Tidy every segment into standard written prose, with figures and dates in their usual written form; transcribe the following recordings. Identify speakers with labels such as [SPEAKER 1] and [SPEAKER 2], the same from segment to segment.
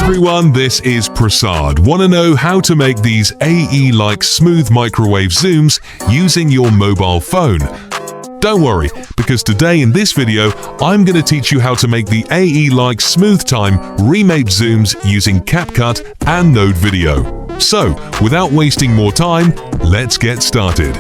[SPEAKER 1] everyone, this is Prasad. Want to know how to make these AE-like smooth microwave zooms using your mobile phone? Don't worry, because today in this video, I'm going to teach you how to make the AE-like smooth time remap zooms using Capcut and Node Video. So, without wasting more time, let's get started.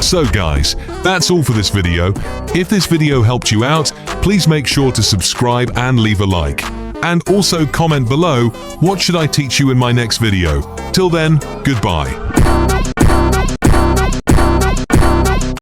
[SPEAKER 1] So guys, that's all for this video. If this video helped you out, please make sure to subscribe and leave a like. And also comment below, what should I teach you in my next video? Till then, goodbye.